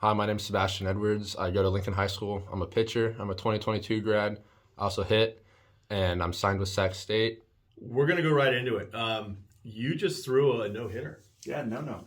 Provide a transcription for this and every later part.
Hi, my name is Sebastian Edwards. I go to Lincoln High School. I'm a pitcher. I'm a 2022 grad. I also hit, and I'm signed with Sac State. We're gonna go right into it. You just threw a no hitter. Yeah, no.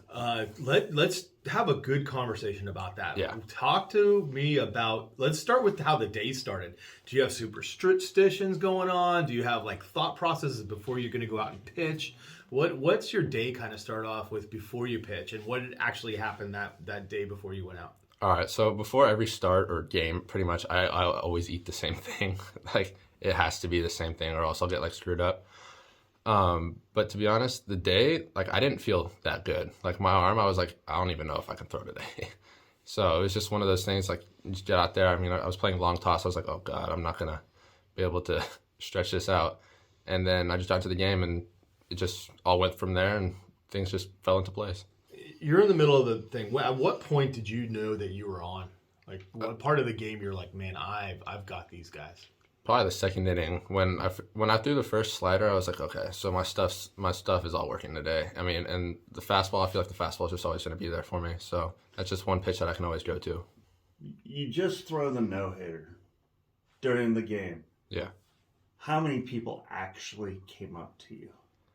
Let's have a good conversation about that. Yeah. Talk to me about. Let's start with how the day started. Do you have superstitions going on? Do you have like thought processes before you're going to go out and pitch? What's your day kind of start off with before you pitch, and what actually happened that day before you went out? All right, so before every start or game, pretty much, I always eat the same thing. Like, it has to be the same thing, or else I'll get like screwed up. But to be honest, the day, like, I didn't feel that good. Like, my arm, I was like, I don't even know if I can throw today. So it was just one of those things, like, you just get out there. I mean, I was playing long toss. I was like, oh God, I'm not gonna be able to stretch this out. And then I just got into the game, and it just all went from there, and things just fell into place. You're in the middle of the thing. At what point did you know that you were on? Like, what part of the game you're like, man, I've got these guys? Probably the second inning. When I threw the first slider, I was like, okay, so my stuff is all working today. I mean, and the fastball, I feel like the fastball is just always going to be there for me. So that's just one pitch that I can always go to. You just throw the no-hitter during the game. Yeah. How many people actually came up to you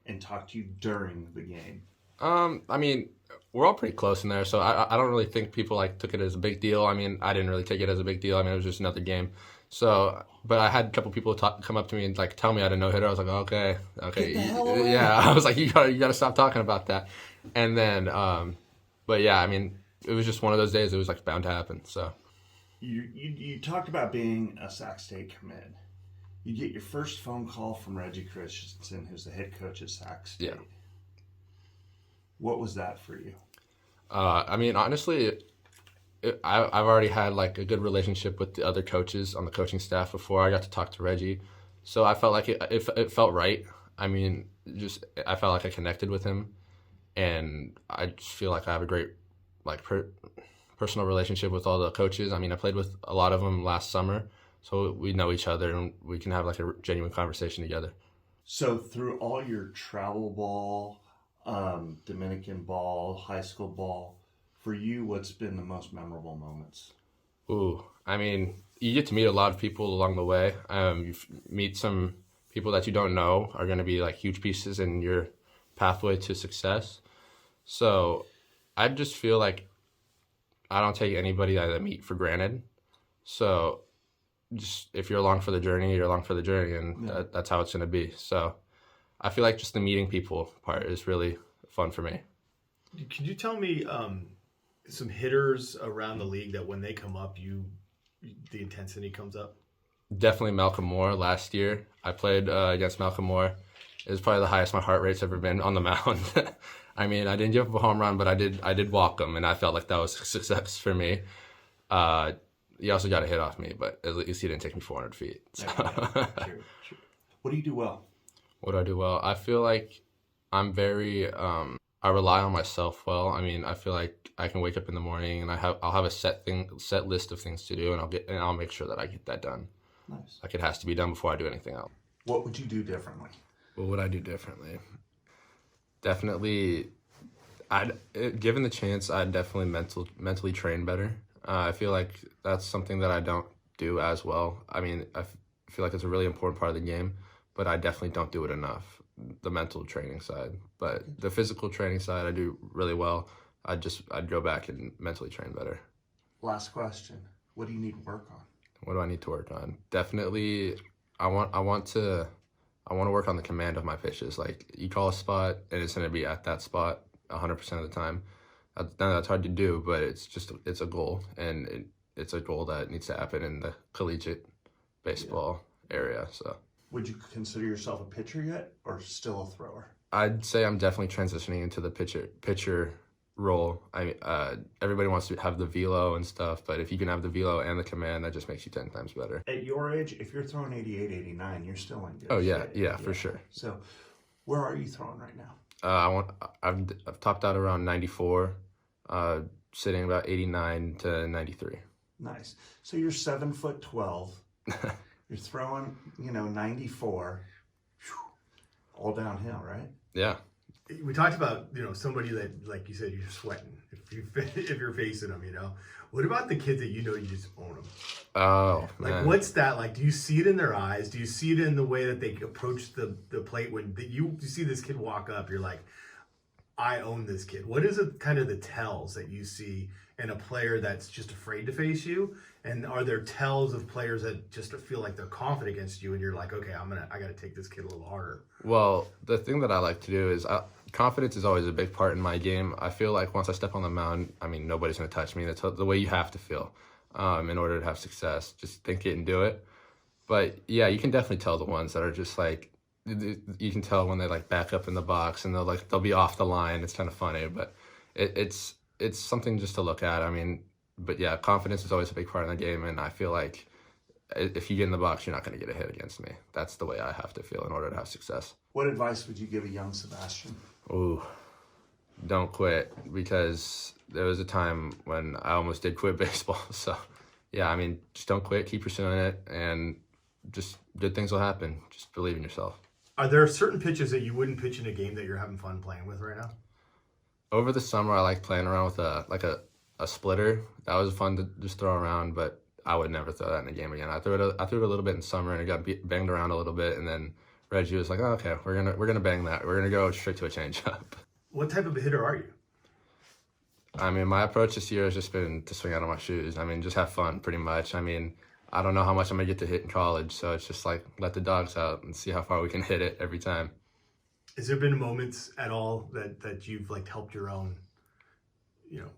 and talked to you during the game? I mean, we're all pretty close in there, so I don't really think people like took it as a big deal. I mean, I didn't really take it as a big deal. I mean, it was just another game. So, but I had a couple people come up to me and like tell me I had a no hitter. I was like, okay, Get the hell away. yeah. I was like, you gotta stop talking about that. And then, but yeah, I mean, it was just one of those days. It was like bound to happen. So, You talked about being a Sac State commit. You get your first phone call from Reggie Christensen, who's the head coach at Sac State. Yeah. What was that for you? I mean, honestly, I've already had like a good relationship with the other coaches on the coaching staff before I got to talk to Reggie, so I felt like it felt right. I mean, I felt like I connected with him, and I just feel like I have a great like personal relationship with all the coaches. I mean, I played with a lot of them last summer, so we know each other and we can have like a genuine conversation together. So through all your travel ball, Dominican ball, high school ball, for you, what's been the most memorable moments? Ooh, I mean, you get to meet a lot of people along the way. You meet some people that you don't know are going to be like huge pieces in your pathway to success. So I just feel like I don't take anybody that I meet for granted. So just if you're along for the journey, you're along for the journey, and that's how it's going to be. So I feel like just the meeting people part is really fun for me. Could you tell me some hitters around the league that when they come up, the intensity comes up? Definitely Malcolm Moore. Last year, I played against Malcolm Moore. It was probably the highest my heart rate's ever been on the mound. I mean, I didn't give up a home run, but I did walk him, and I felt like that was a success for me. He also got a hit off me, but at least he didn't take me 400 feet. So. True. What do you do well? What do I do well? I feel like I'm very. I rely on myself well. I mean, I feel like I can wake up in the morning and I'll have a set list of things to do, and I'll make sure that I get that done. Nice. Like, it has to be done before I do anything else. What would you do differently? What would I do differently? Definitely, given the chance, I'd definitely mentally train better. I feel like that's something that I don't do as well. I mean, I feel like it's a really important part of the game, but I definitely don't do it enough. The mental training side, but the physical training side I do really well. I'd go back and mentally train better. Last question. What do you need work on? What do I need to work on? Definitely, I want to work on the command of my pitches. Like, you call a spot and it's going to be at that spot 100% of the time. That's hard to do, but it's a goal, and it's a goal that needs to happen in the collegiate baseball area. So. Would you consider yourself a pitcher yet, or still a thrower? I'd say I'm definitely transitioning into the pitcher role. Everybody wants to have the velo and stuff, but if you can have the velo and the command, that just makes you 10 times better. At your age, if you're throwing 88, 89, you're still in good Oh yeah, shape. yeah, for sure. So, where are you throwing right now? I've topped out around 94, sitting about 89 to 93. Nice. So you're 7'12". You're throwing, 94. All downhill, right? Yeah. We talked about, somebody that, like you said, you're sweating. if you're facing them, you know. What about the kids that you know you just own them? Oh, Like, man. what's that like? Do you see it in their eyes? Do you see it in the way that they approach the plate when you see this kid walk up? You're like, I own this kid. What is it kind of the tells that you see in a player that's just afraid to face you? And are there tells of players that just feel like they're confident against you and you're like, okay, I got to take this kid a little harder? Well, the thing that I like to do is confidence is always a big part in my game. I feel like once I step on the mound, I mean, nobody's going to touch me. That's the way you have to feel in order to have success. Just think it and do it. But yeah, you can definitely tell the ones that are just like, you can tell when they like back up in the box and they'll be off the line. It's kind of funny, but it's something just to look at. I mean, but yeah, confidence is always a big part in the game, and I feel like if you get in the box, you're not going to get a hit against me. That's the way I have to feel in order to have success. What advice would you give a young Sebastian? Ooh, don't quit, because there was a time when I almost did quit baseball. So yeah, I mean, just don't quit, keep pursuing it, and just good things will happen. Just believe in yourself. Are there certain pitches that you wouldn't pitch in a game that you're having fun playing with right now? Over the summer, I like playing around with a splitter. That was fun to just throw around, but I would never throw that in a game again. I threw it a little bit in summer, and it got banged around a little bit, and then Reggie was like, "Oh, okay, we're gonna bang that. We're gonna go straight to a changeup." What type of a hitter are you? I mean, my approach this year has just been to swing out of my shoes. I mean, just have fun, pretty much. I mean, I don't know how much I'm gonna get to hit in college, so it's just like let the dogs out and see how far we can hit it every time. Has there been moments at all that you've like helped your own, you know,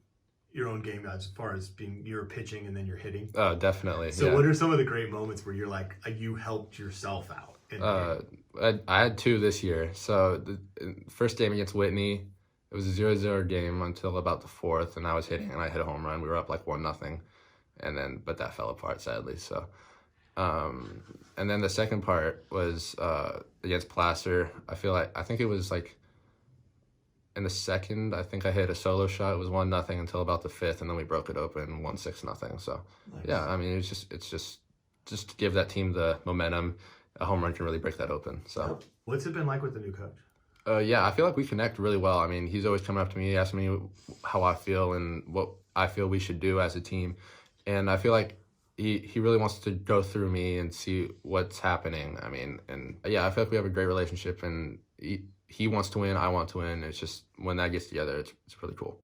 your own game as far as you're pitching and then you're hitting? Oh, definitely. So yeah. what are some of the great moments where you're like, you helped yourself out? I had two this year. So the first game against Whitney, it was a 0-0 game until about the fourth, and I was hitting, and I hit a home run. We were up like 1-0, but that fell apart sadly. So, and then the second part was against Placer. I think it was like in the second. I think I hit a solo shot. It was 1-0 until about the fifth, and then we broke it open 1-6-0. So, Nice. yeah, I mean, it's just to give that team the momentum. A home run can really break that open. So, What's it been like with the new coach? yeah, I feel like we connect really well. I mean, he's always coming up to me, asking me how I feel and what I feel we should do as a team. And I feel like he really wants to go through me and see what's happening. I mean, and yeah, I feel like we have a great relationship, and he wants to win, I want to win. It's just when that gets together, it's really cool.